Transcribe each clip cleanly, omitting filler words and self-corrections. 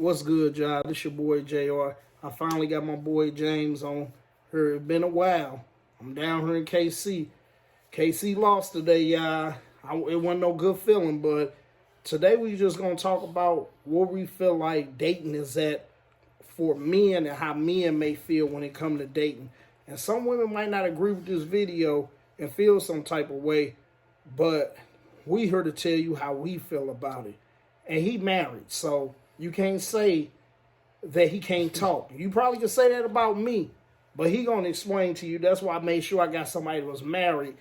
What's good, y'all? This your boy JR. I finally got my boy James on here. It's been a while. I'm down here in KC. KC lost today, y'all. It wasn't no good feeling, but today we just gonna talk about where we feel like dating is at for men and how men may feel when it comes to dating. And some women might not agree with this video and feel some type of way, but we here to tell you how we feel about it. And he married, so you can't say that he can't talk. You probably can say that about me, but he gonna explain to you. That's why I made sure I got somebody that was married,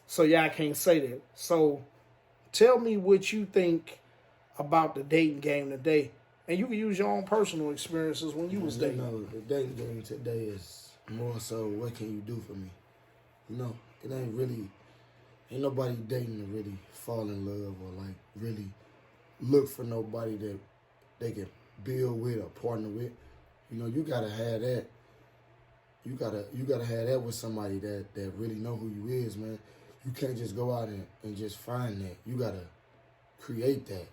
so y'all can't say that. So tell me what you think about the dating game today, and you can use your own personal experiences when you was dating. The dating game today is more so, what can you do for me? It ain't nobody dating to really fall in love or like really look for nobody that they can build with or partner with. You gotta have that. You gotta have that with somebody that really know who you is, man. You can't just go out and just find that. You gotta create that.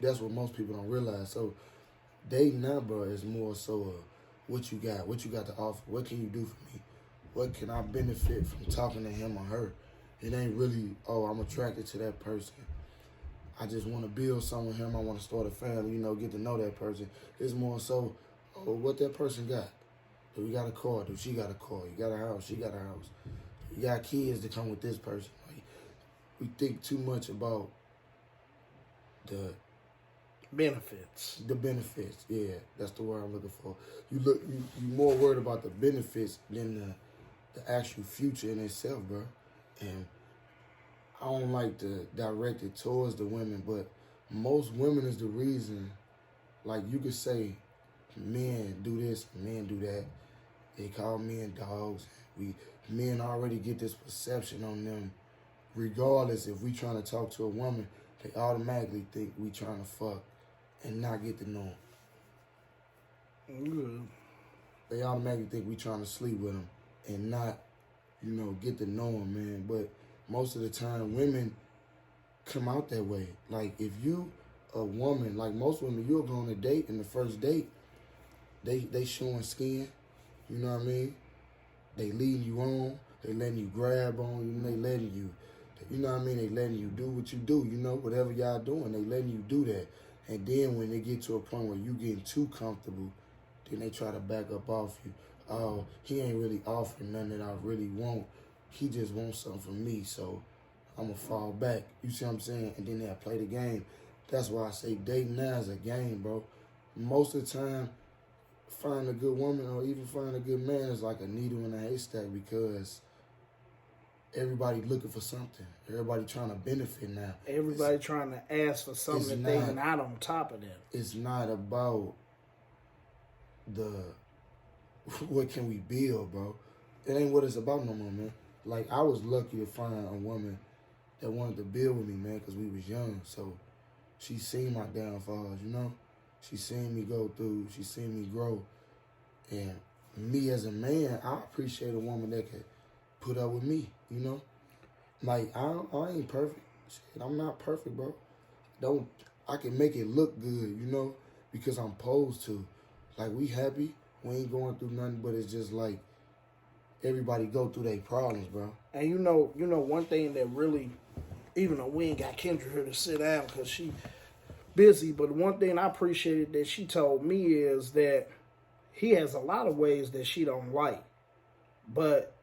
That's what most people don't realize. So dating now, bro, is more so what you got to offer. What can you do for me? What can I benefit from talking to him or her? It ain't really, oh, I'm attracted to that person. I just want to build something with him. I want to start a family, get to know that person. It's more so, oh, what that person got. Do we got a car? Do she got a car? You got a house? She got a house. You got kids to come with this person. Like, we think too much about the benefits. The benefits, yeah, that's the word I'm looking for. You more worried about the benefits than the actual future in itself, bro. And I don't like to direct it towards the women, but most women is the reason. Like, you could say men do this, men do that. They call men dogs. Men already get this perception on them. Regardless, if we trying to talk to a woman, they automatically think we trying to fuck and not get to know them. Good. They automatically think we trying to sleep with them and not, get to know them, man. But most of the time, women come out that way. Like, if you a woman, like most women, you'll go on a date, and the first date, they showing skin, you know what I mean? They leading you on, they letting you grab on you, they letting you, you know what I mean? They letting you do what you do, whatever y'all doing, they letting you do that. And then when they get to a point where you getting too comfortable, then they try to back up off you. Oh, he ain't really offering nothing that I really want. He just wants something from me, so I'm going to fall back. You see what I'm saying? And then they'll play the game. That's why I say dating now is a game, bro. Most of the time, finding a good woman or even finding a good man is like a needle in a haystack, because everybody looking for something. Everybody trying to benefit now. Everybody trying to ask for something that they not on top of that. It's not about what can we build, bro. It ain't what it's about no more, man. Like, I was lucky to find a woman that wanted to build with me, man, because we was young. So she seen my downfalls, She seen me go through. She seen me grow. And me as a man, I appreciate a woman that could put up with me, Like, I ain't perfect. Shit, I'm not perfect, bro. I can make it look good, because I'm supposed to. Like, we happy. We ain't going through nothing, but it's just like everybody go through their problems, bro. And one thing that really, even though we ain't got Kendra here to sit down because she busy, but one thing I appreciated that she told me is that he has a lot of ways that she don't like, but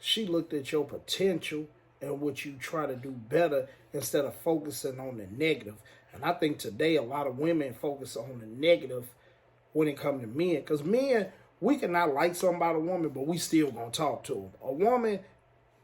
she looked at your potential and what you try to do better instead of focusing on the negative. And I think today a lot of women focus on the negative when it comes to men. Because men, we can not like something about a woman, but we still going to talk to them. A woman,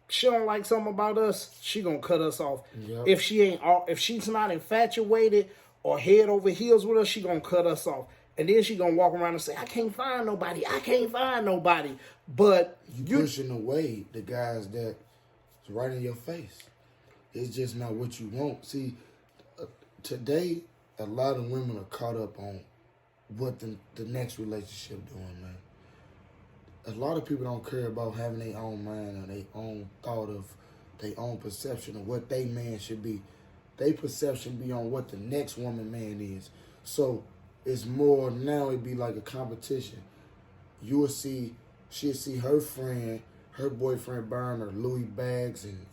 she don't like something about us, she going to cut us off. Yep. If she's not infatuated or head over heels with us, she going to cut us off. And then she going to walk around and say, I can't find nobody. I can't find nobody. But you pushing away the guys that's right in your face. It's just not what you want. See, today, a lot of women are caught up on what the next relationship doing, man. A lot of people don't care about having their own mind or their own thought of their own perception of what they man should be. Their perception be on what the next woman man is. So it's more now. It'd be like a competition. You will see, she'll see her friend, her boyfriend buying her Louis bags and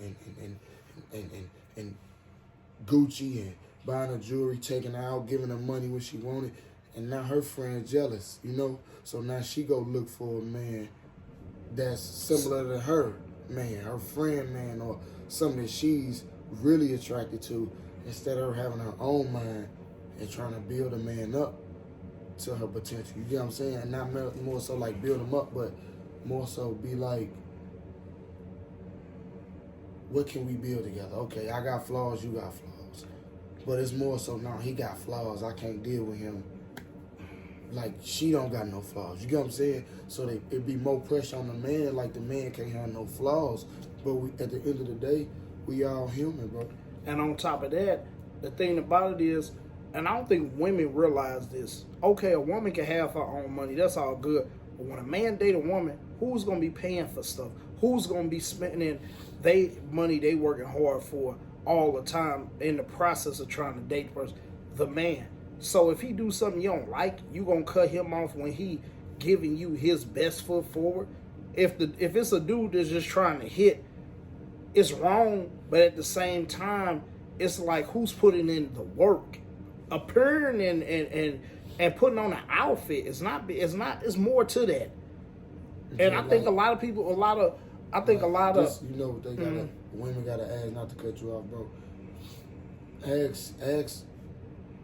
Gucci and buying her jewelry, taking her out, giving her money when she wanted, and now her friend jealous, you know. So now she go look for a man that's similar to her man, her friend man, or something that she's really attracted to, instead of her having her own mind and trying to build a man up to her potential. You get what I'm saying? And not more so like build him up, but more so be like, what can we build together? Okay, I got flaws, you got flaws. But it's more so, no, he got flaws, I can't deal with him. Like, she don't got no flaws. You get what I'm saying? So it'd be more pressure on the man, like the man can't have no flaws. But at the end of the day, we all human, bro. And on top of that, the thing about it is, and I don't think women realize this. Okay, a woman can have her own money. That's all good. But when a man date a woman, who's going to be paying for stuff? Who's going to be spending they money they working hard for all the time in the process of trying to date the person? The man. So if he do something you don't like, you going to cut him off when he giving you his best foot forward? If it's a dude that's just trying to hit, it's wrong, but at the same time, it's like, who's putting in the work? Appearing and putting on an outfit is not. It's more to that. And I think a lot of people, you know what they gotta, women gotta ask, not to cut you off, bro. Ask,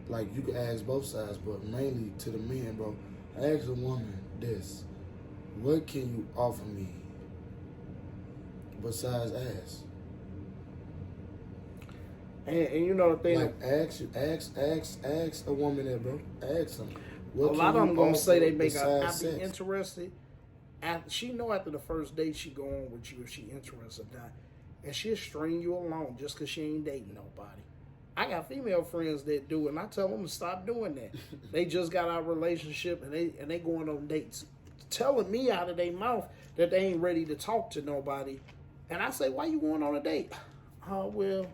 like, you can ask both sides, but mainly to the men, bro. Ask a woman this: what can you offer me besides ass? And you know the thing, like, ask a woman that, bro. Ask them. A lot of them gonna say they make her happy, interested. She know after the first date she go on with you if she interested or not, and she'll string you along just because she ain't dating nobody. I got female friends that do it, and I tell them to stop doing that. They just got out of a relationship and they going on dates, telling me out of their mouth that they ain't ready to talk to nobody, and I say, why you going on a date? Oh, well,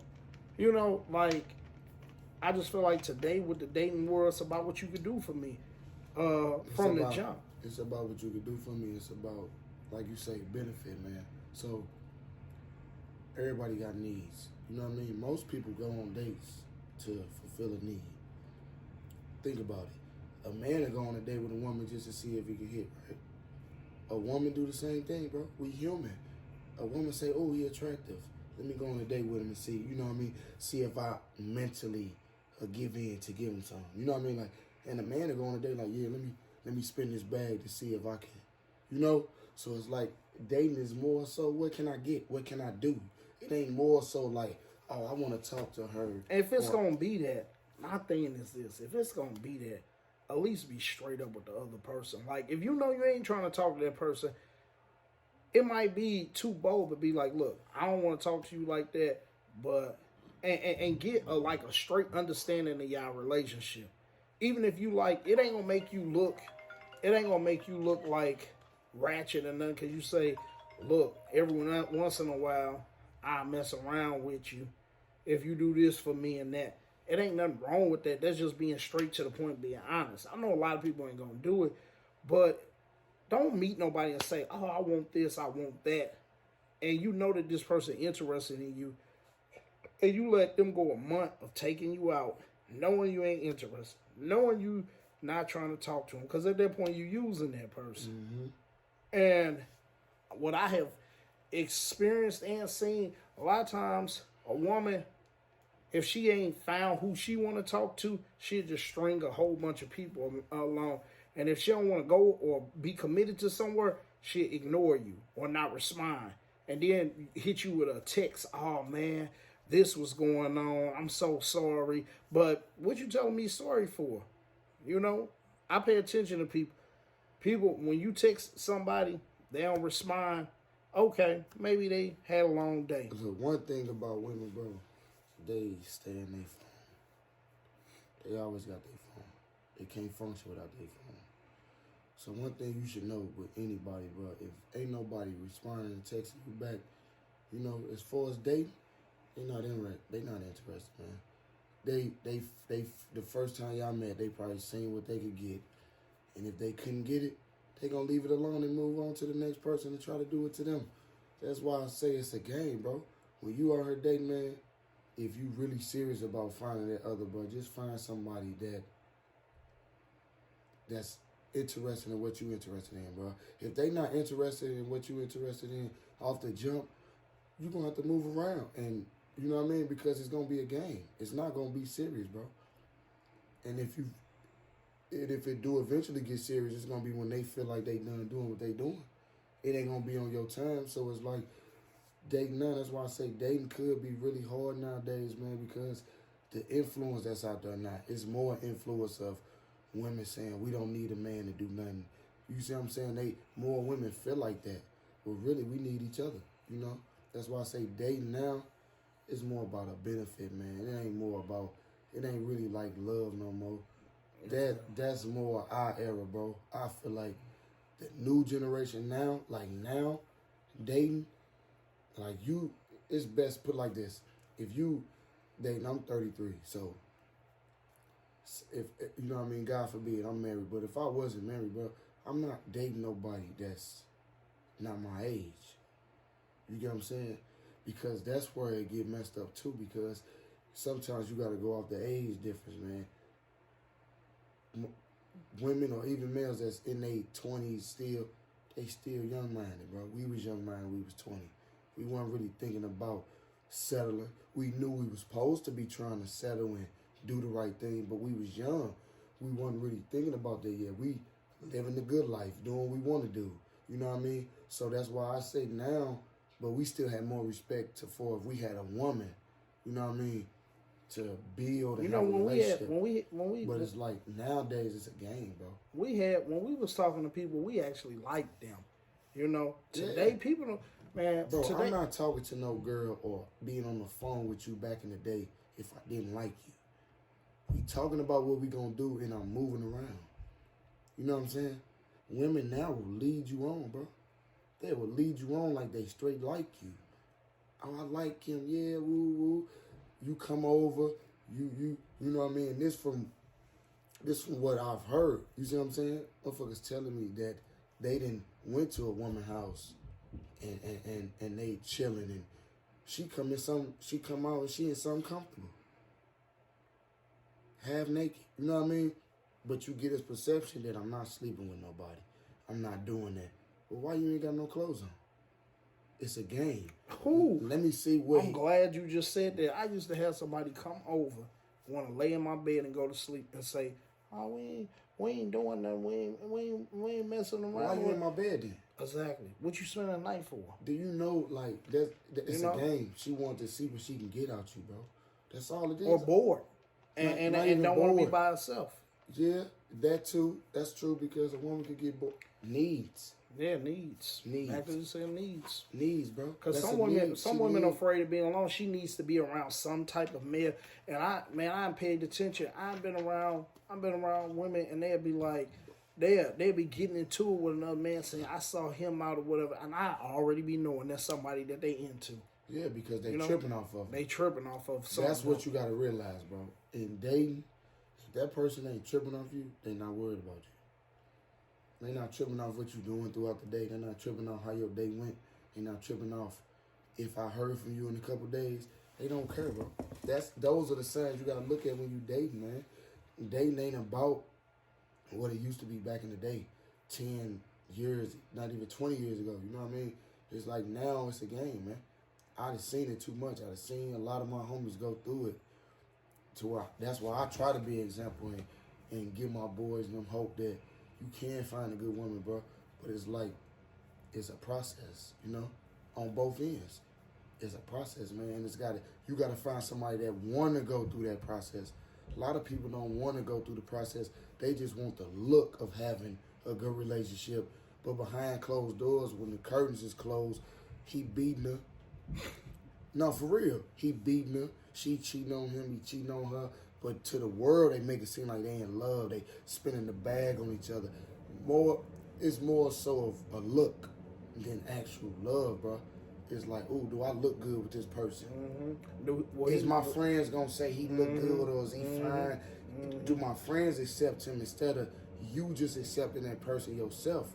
you know, like, I just feel like today with the dating world, it's about what you could do for me from the jump. It's about what you could do for me. It's about, like you say, benefit, man. So everybody got needs. You know what I mean? Most people go on dates to fulfill a need. Think about it. A man will go on a date with a woman just to see if he can hit, right? A woman do the same thing, bro. We human. A woman say, oh, he attractive. Let me go on a date with him and see, you know what I mean? See if I mentally give in to give him something. You know what I mean? Like, and a man will go on a date like, yeah, let me spin this bag to see if I can. You know? So it's like, dating is more so, what can I get? What can I do? It ain't more so like, oh, I want to talk to her. If it's going to be that, my thing is this. If it's going to be that, at least be straight up with the other person. Like, if you know you ain't trying to talk to that person, it might be too bold to be like, look, I don't want to talk to you like that, but, and get a straight understanding of y'all relationship. Even if you like, it ain't going to make you look like ratchet or nothing, because you say, look, once in a while, I mess around with you if you do this for me and that. It ain't nothing wrong with that. That's just being straight to the point, being honest. I know a lot of people ain't going to do it, but don't meet nobody and say, oh, I want this, I want that. And you know that this person interested in you, and you let them go a month of taking you out, knowing you ain't interested, knowing you not trying to talk to them, because at that point you using that person. Mm-hmm. And what I have experienced and seen, a lot of times a woman, if she ain't found who she want to talk to, she'll just string a whole bunch of people along. And if she don't want to go or be committed to somewhere, she'll ignore you or not respond. And then hit you with a text, oh man, this was going on, I'm so sorry. But what you telling me sorry for? You know, I pay attention to people. People, when you text somebody, they don't respond, okay, maybe they had a long day. Look, one thing about women, bro, they stay in their phone. They always got their phone. They can't function without their phone. So one thing you should know with anybody, bro, if ain't nobody responding and texting you back, you know, as far as dating, they not interested, man. the first time y'all met, they probably seen what they could get, and if they couldn't get it, they gonna leave it alone and move on to the next person and try to do it to them. That's why I say it's a game, bro. When you are her dating, man, if you really serious about finding that other, bro, just find somebody that's interested in what you interested in, bro. If they not interested in what you interested in off the jump, you gonna have to move around, and you know what I mean, because it's gonna be a game. It's not gonna be serious, bro. And if it do eventually get serious, it's gonna be when they feel like they done doing what they doing. It ain't gonna be on your time. So it's like dating now. That's why I say dating could be really hard nowadays, man, because the influence that's out there now, it's more influence of women saying we don't need a man to do nothing. You see what I'm saying? More women feel like that. But really we need each other, you know? That's why I say dating now is more about a benefit, man. It ain't really like love no more. That's more our era, bro. I feel like the new generation now, dating, it's best put like this. If you dating, I'm 33, so if you know what I mean, God forbid, I'm married. But if I wasn't married, bro, I'm not dating nobody that's not my age. You get what I'm saying? Because that's where it get messed up too, because sometimes you got to go off the age difference, man. Women or even males that's in their 20s they still young-minded, bro. We was young-minded, we was 20. We weren't really thinking about settling. We knew we was supposed to be trying to settle and do the right thing, but we was young. We weren't really thinking about that yet. We living the good life, doing what we want to do. You know what I mean? So that's why I say now, but we still had more respect for if we had a woman, you know what I mean, to build and have a relationship. But it's like nowadays it's a game, bro. When we was talking to people, we actually liked them. You know, today people don't, man. Bro, today, I'm not talking to no girl or being on the phone with you back in the day if I didn't like you. We talking about what we gonna do and I'm moving around. You know what I'm saying? Women now will lead you on, bro. They will lead you on like they straight like you. Oh, I like him, yeah, woo woo. You come over, you know what I mean? This from what I've heard. You see what I'm saying? Motherfuckers telling me that they didn't went to a woman's house and they chilling and she come out and she in something comfortable. Half naked. You know what I mean? But you get this perception that I'm not sleeping with nobody. I'm not doing that. But why you ain't got no clothes on? It's a game. Who? Let me see what. I'm glad you just said that. I used to have somebody come over, want to lay in my bed and go to sleep and say, "Oh, we ain't doing nothing. We ain't messing around." Why you in my bed then? Exactly. What you spend the night for? Do you know, like, it's You know? a game. She wanted to see what she can get out you, bro. That's all it is. Or bored. And don't want to be by herself. Yeah, that too. That's true because a woman could get bored. Needs. Yeah, needs. Needs. Actually, say needs. Needs, bro. Because some women are afraid of being alone. She needs to be around some type of male. And I paid attention. I've been around women, and they'll be like, they'll be getting into it with another man, saying, "I saw him out or whatever," and I already be knowing that's somebody that they into. Yeah, because they tripping off of it. They tripping off of something. That's what you got to realize, bro. In dating, if that person ain't tripping off you, they not worried about you. They not tripping off what you doing throughout the day. They're not tripping off how your day went. They not tripping off if I heard from you in a couple days. They don't care, bro. Those are the signs you got to look at when you dating, man. Dating ain't about what it used to be back in the day. 10 years, not even 20 years ago. You know what I mean? It's like now it's a game, man. I done seen it too much. I done seen a lot of my homies go through it. That's why I try to be an example and give my boys them hope that you can find a good woman, bro. But it's like, it's a process, you know, on both ends. It's a process, man. You got to find somebody that want to go through that process. A lot of people don't want to go through the process. They just want the look of having a good relationship. But behind closed doors, when the curtains is closed, he beating her. No, for real. He beating her. She cheating on him. He cheating on her. But to the world, they make it seem like they in love. They spinning the bag on each other. It's more so of a look than actual love, bro. it's like, oh, do I look good with this person? Is Mm-hmm. my friends gonna say he look good or is he fine? Do my friends accept him instead of you just accepting that person yourself?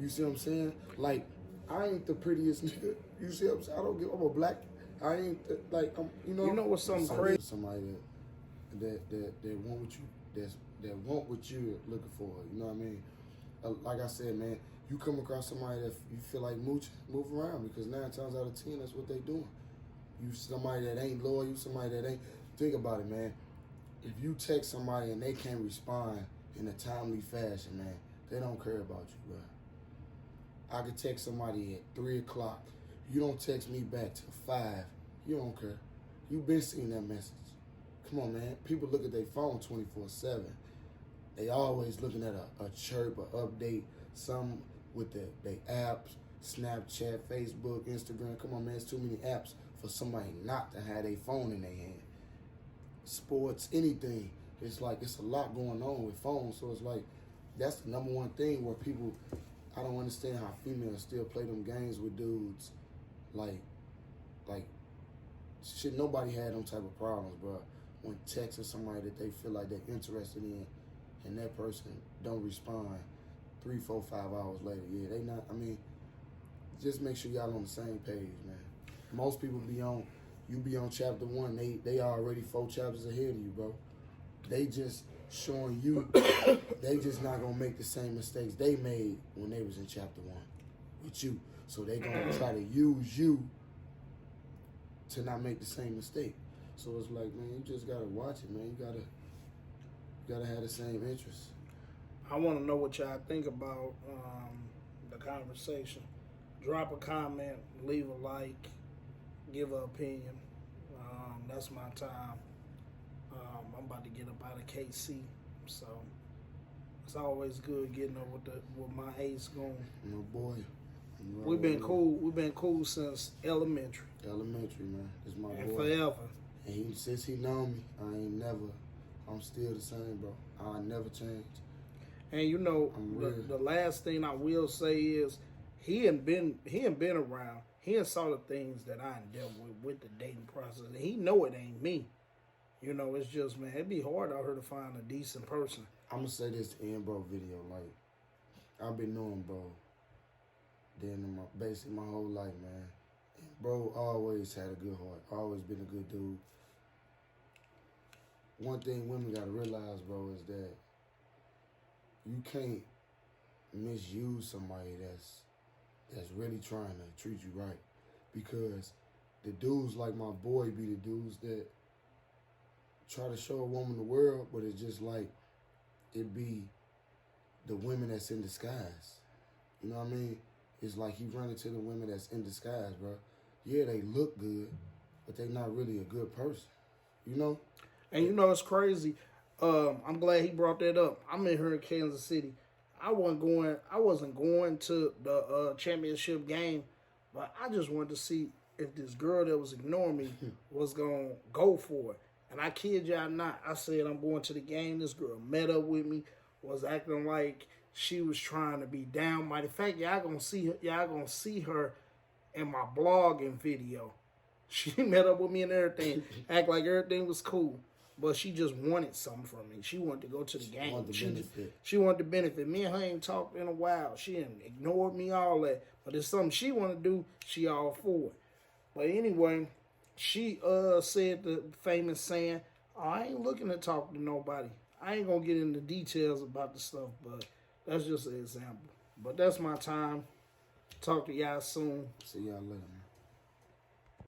You see what I'm saying? Like, I ain't the prettiest nigga. You see what I'm saying? I don't give. I'm a black. I ain't like I'm. You know. You know what's something crazy? Somebody that want what you that want what you're looking for. You know what I mean? Like I said, man, you come across somebody that you feel like move around, because 9 times out of 10 that's what they doing. You somebody that ain't loyal, somebody that ain't. Think about it, man. If you text somebody and they can't respond in a timely fashion, man, they don't care about you, bro. I could text somebody at 3 o'clock. You don't text me back till 5. You don't care. You been seeing that message. Come on, man. People look at their phone 24/7. They always looking at a chirp, a update, some with their apps, Snapchat, Facebook, Instagram. Come on, man. It's too many apps for somebody not to have their phone in their hand. Sports, anything. It's like it's a lot going on with phones. So it's like that's the number one thing where people, I don't understand how females still play them games with dudes. Like shit, nobody had them type of problems, bro. When texting somebody that they feel like they're interested in, and that person don't respond 3, 4, 5 hours later. Yeah, they not. I mean, just make sure y'all on the same page, man. Most people you be on chapter 1. They already 4 chapters ahead of you, bro. They just showing you they just not gonna make the same mistakes they made when they was in chapter 1 with you. So they gonna try to use you to not make the same mistake. So it's like, man, you just gotta watch it, man. You gotta have the same interests. I want to know what y'all think about the conversation. Drop a comment, leave a like, give an opinion. That's my time. I'm about to get up out of KC, so it's always good getting up with my ace going. My boy. We've been cool. We've been cool since elementary. Elementary, man. It's my And boy. forever. And since he known me, I'm still the same, bro. I never changed. And you know, the last thing I will say is he ain't been around. He ain't saw the things that I ain't dealt with the dating process. And he know it ain't me. You know, it's just, man, it'd be hard out here to find a decent person. I'm gonna say this to end, bro, video. Like, I've been knowing, bro, basically my whole life, man. And bro always had a good heart. Always been a good dude. One thing women gotta realize, bro, is that you can't misuse somebody that's really trying to treat you right. Because the dudes like my boy be the dudes that try to show a woman the world, but it's just like it be the women that's in disguise. You know what I mean? It's like he run into the women that's in disguise, bro. Yeah, they look good, but they not really a good person. You know? And you know, it's crazy. I'm glad he brought that up. I'm in here in Kansas City. I wasn't going to the championship game, but I just wanted to see if this girl that was ignoring me was gonna go for it. And I kid y'all not, I said I'm going to the game. This girl met up with me, was acting like she was trying to be down. Matter of fact, y'all gonna see her in my blogging video. She met up with me and everything, act like everything was cool. But she just wanted something from me. She wanted to go to the game. She wanted to benefit. Me and her ain't talked in a while. She didn't ignored me, all that. But it's something she want to do, she all for it. But anyway, she said the famous saying, oh, I ain't looking to talk to nobody. I ain't going to get into details about the stuff, but that's just an example. But that's my time. Talk to y'all soon. See y'all later, man.